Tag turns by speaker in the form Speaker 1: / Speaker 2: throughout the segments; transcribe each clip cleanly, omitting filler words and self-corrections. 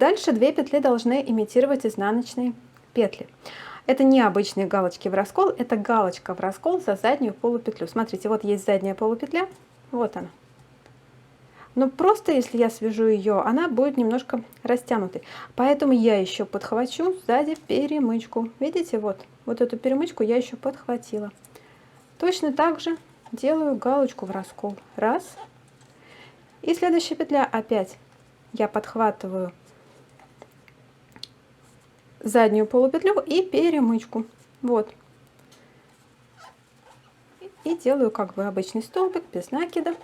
Speaker 1: Дальше 2 петли должны имитировать изнаночные петли. Это не обычные галочки в раскол, это галочка в раскол за заднюю полупетлю. Смотрите, вот есть задняя полупетля, вот она. Но просто если я свяжу ее, она будет немножко растянутой. Поэтому я еще подхвачу сзади перемычку. Видите, вот эту перемычку я еще подхватила. Точно так же делаю галочку в раскол. Раз. И следующая петля опять я подхватываю заднюю полупетлю и перемычку. Вот. И делаю как бы обычный столбик без накида.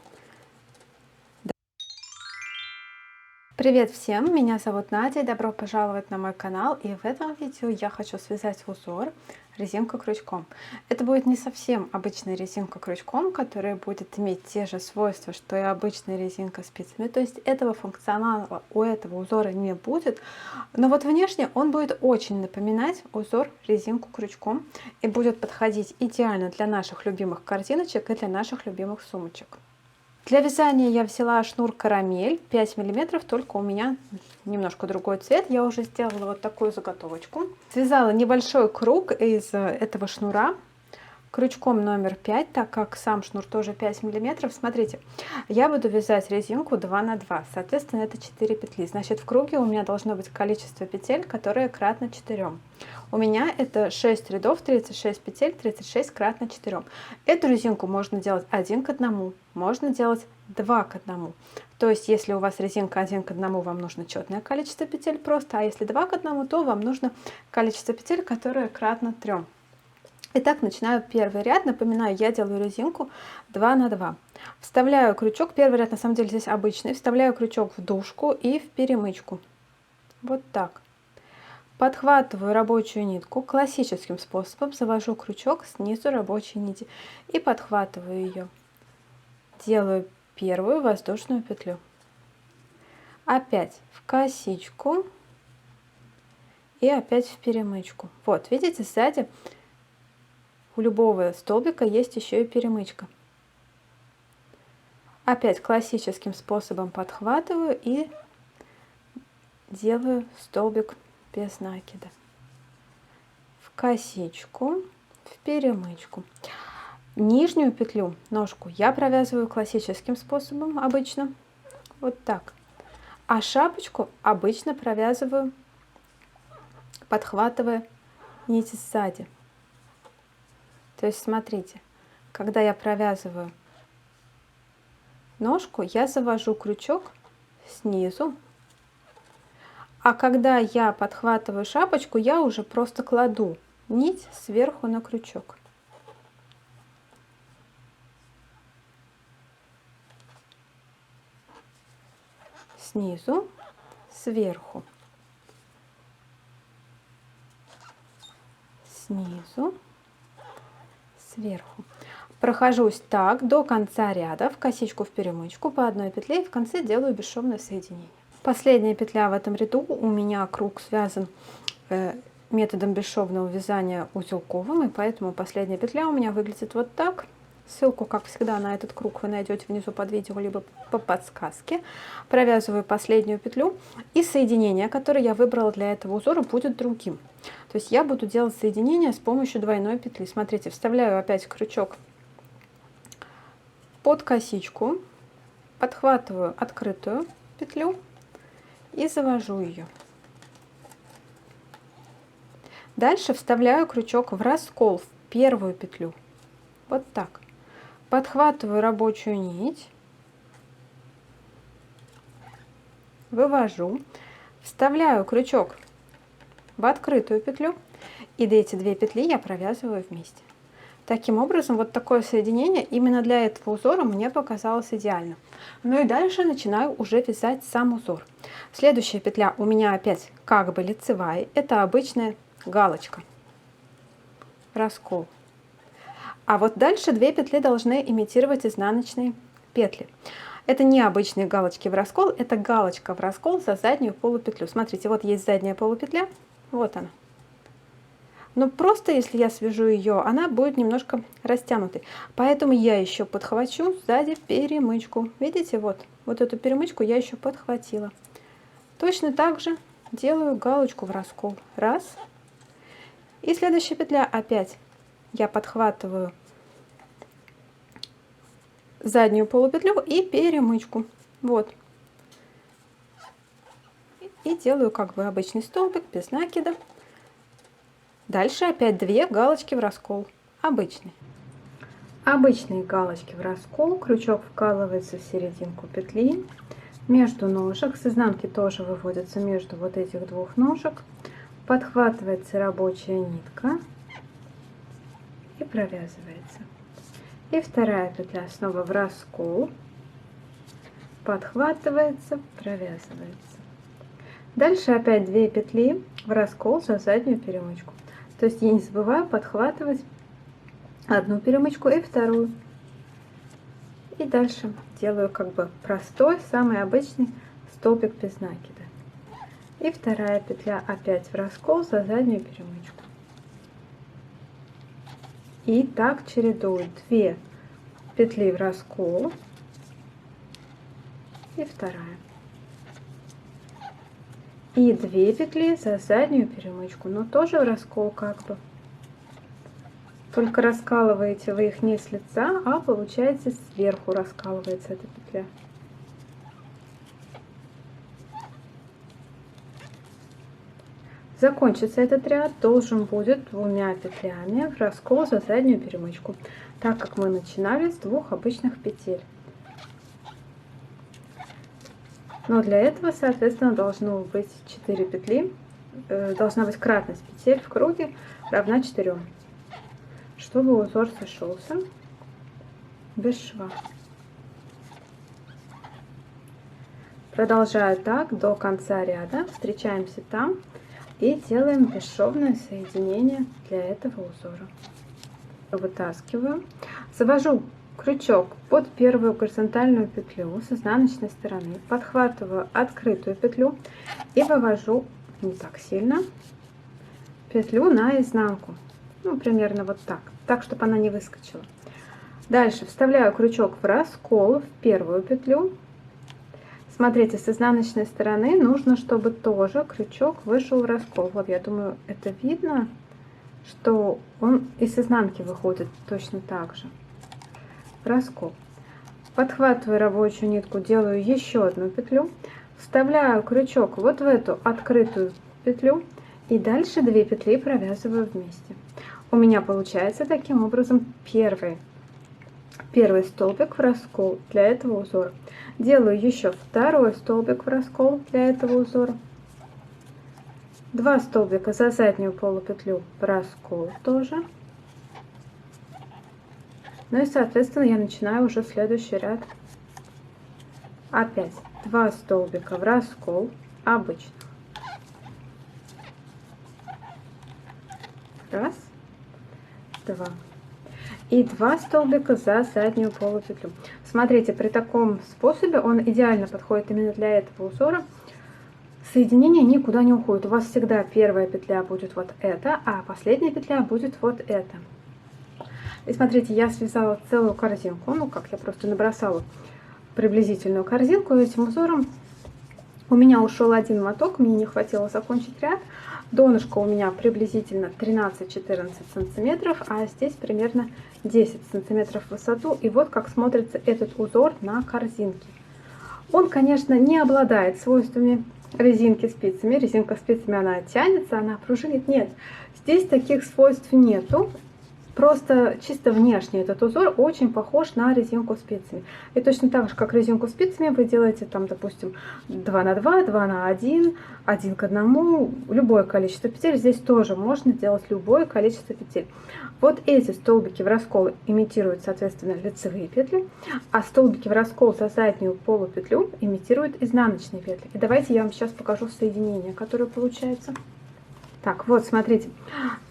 Speaker 1: Привет всем, меня зовут Надя, добро пожаловать на мой канал, и в этом видео я хочу связать узор резинка крючком. Это будет не совсем обычная резинка крючком, которая будет иметь те же свойства, что и обычная резинка спицами, то есть этого функционала у этого узора не будет, но вот внешне он будет очень напоминать узор резинку крючком и будет подходить идеально для наших любимых корзиночек и для наших любимых сумочек. Для вязания я взяла шнур карамель 5 мм, только у меня немножко другой цвет. Я уже сделала вот такую заготовочку. Связала небольшой круг из этого шнура крючком номер 5, так как сам шнур тоже 5 мм. Смотрите, я буду вязать резинку 2 на 2, соответственно это 4 петли. Значит, в круге у меня должно быть количество петель, которое кратно 4. У меня это 6 рядов, 36 петель, 36 кратно 4. Эту резинку можно делать 1 к 1, можно делать 2 к 1. То есть, если у вас резинка 1 к 1, вам нужно четное количество петель просто, а если 2 к 1, то вам нужно количество петель, которое кратно 3. Итак, начинаю первый ряд. Напоминаю, я делаю резинку 2 на 2. Вставляю крючок, первый ряд на самом деле здесь обычный, вставляю крючок в дужку и в перемычку. Вот так. Подхватываю рабочую нитку, классическим способом завожу крючок снизу рабочей нити и подхватываю ее. Делаю первую воздушную петлю. Опять в косичку и опять в перемычку. Вот, видите, сзади у любого столбика есть еще и перемычка. Опять классическим способом подхватываю и делаю столбик без накида. В косичку, в перемычку. Нижнюю петлю, ножку, я провязываю классическим способом обычно. Вот так. А шапочку обычно провязываю, подхватывая нити сзади. То есть, смотрите, когда я провязываю ножку, я завожу крючок снизу, а когда я подхватываю шапочку, я уже просто кладу нить сверху на крючок. Снизу, сверху, снизу, сверху. Прохожусь так до конца ряда, в косичку, в перемычку, по одной петле, и в конце делаю бесшовное соединение. Последняя петля в этом ряду, у меня круг связан методом бесшовного вязания узелковым, и поэтому последняя петля у меня выглядит вот так. Ссылку, как всегда, на этот круг вы найдете внизу под видео, либо по подсказке. Провязываю последнюю петлю, и соединение, которое я выбрала для этого узора, будет другим. То есть я буду делать соединение с помощью двойной петли. Смотрите, вставляю опять крючок под косичку, подхватываю открытую петлю и завожу ее. Дальше вставляю крючок в раскол, в первую петлю. Вот так. Подхватываю рабочую нить, вывожу, вставляю крючок в открытую петлю, и эти 2 петли я провязываю вместе. Таким образом, вот такое соединение именно для этого узора мне показалось идеальным. Ну и дальше начинаю уже вязать сам узор. Следующая петля у меня опять как бы лицевая, это обычная галочка, раскол. А вот дальше 2 петли должны имитировать изнаночные петли. Это не обычные галочки в раскол, это галочка в раскол за заднюю полупетлю. Смотрите, вот есть задняя полупетля, вот она. Но просто если я свяжу ее, она будет немножко растянутой. Поэтому я еще подхвачу сзади перемычку. Видите, вот эту перемычку я еще подхватила. Точно так же делаю галочку в раскол. Раз. И следующая петля опять я подхватываю заднюю полупетлю и перемычку. Вот. И делаю как бы обычный столбик без накида. Дальше опять 2 галочки в раскол. Обычный. Обычные галочки в раскол. Крючок вкалывается в серединку петли. Между ножек. С изнанки тоже выводится между вот этих 2 ножек. Подхватывается рабочая нитка и провязывается. И вторая петля снова в раскол. Подхватывается, провязывается. Дальше опять 2 петли в раскол за заднюю перемычку. То есть я не забываю подхватывать одну перемычку и вторую. И дальше делаю как бы простой, самый обычный столбик без накида. И вторая петля опять в раскол за заднюю перемычку. И так чередую 2 петли в раскол и вторая. И 2 петли за заднюю перемычку, но тоже в раскол как бы. Только раскалываете вы их не с лица, а получается сверху раскалывается эта петля. Закончится этот ряд должен будет 2 петлями в раскол за заднюю перемычку, так как мы начинали с 2 обычных петель. Но для этого, соответственно, должно быть 4 петли, должна быть кратность петель в круге равна 4, чтобы узор сошелся без шва. Продолжаю так до конца ряда, встречаемся там и делаем бесшовное соединение для этого узора. Вытаскиваю, завожу крючок под первую горизонтальную петлю с изнаночной стороны, подхватываю открытую петлю и вывожу не так сильно петлю на изнанку, ну примерно вот так, чтобы она не выскочила. Дальше вставляю крючок в раскол в первую петлю. Смотрите, с изнаночной стороны нужно, чтобы тоже крючок вышел в раскол. Вот, я думаю, это видно, что он и с изнанки выходит точно так же. Раскол. Подхватываю рабочую нитку, делаю еще одну петлю, вставляю крючок вот в эту открытую петлю и дальше 2 петли провязываю вместе. У меня получается таким образом первый столбик в раскол для этого узора. Делаю еще второй столбик в раскол для этого узора. 2 столбика за заднюю полупетлю в раскол тоже. Ну и соответственно я начинаю уже следующий ряд. Опять 2 столбика в раскол обычно. Раз, 2. И 2 столбика за заднюю полупетлю. Смотрите, при таком способе он идеально подходит именно для этого узора. Соединение никуда не уходит. У вас всегда первая петля будет вот эта, а последняя петля будет вот эта. И смотрите, я связала целую корзинку, ну как, я просто набросала приблизительную корзинку этим узором. У меня ушел 1 моток, мне не хватило закончить ряд. Донышко у меня приблизительно 13-14 сантиметров, а здесь примерно 10 сантиметров в высоту. И вот как смотрится этот узор на корзинке. Он, конечно, не обладает свойствами резинки спицами. Резинка спицами, она тянется, она пружинит. Нет, здесь таких свойств нету. Просто чисто внешне этот узор очень похож на резинку спицами. И точно так же, как резинку спицами, вы делаете там, допустим, 2 на 2, 2 на 1, 1 к 1, любое количество петель. Здесь тоже можно делать любое количество петель. Вот эти столбики в раскол имитируют, соответственно, лицевые петли, а столбики в раскол за заднюю полупетлю имитируют изнаночные петли. И давайте я вам сейчас покажу соединение, которое получается. Так, вот, смотрите,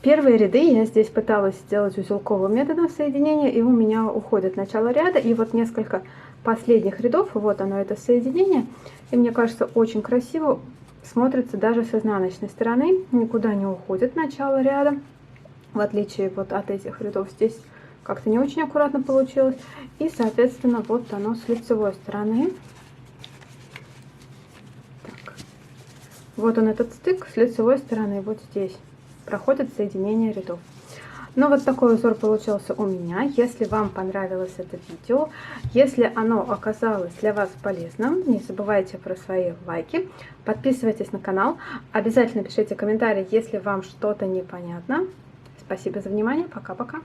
Speaker 1: первые ряды я здесь пыталась сделать узелковым методом соединения, и у меня уходит начало ряда, и вот несколько последних рядов, вот оно, это соединение, и мне кажется, очень красиво смотрится даже с изнаночной стороны, никуда не уходит начало ряда, в отличие вот от этих рядов здесь как-то не очень аккуратно получилось, и, соответственно, вот оно с лицевой стороны. Так. Вот он этот стык, с лицевой стороны вот здесь проходит соединение рядов. Ну вот такой узор получился у меня. Если вам понравилось это видео, если оно оказалось для вас полезным, не забывайте про свои лайки, подписывайтесь на канал, обязательно пишите комментарии, если вам что-то непонятно. Спасибо за внимание, пока-пока.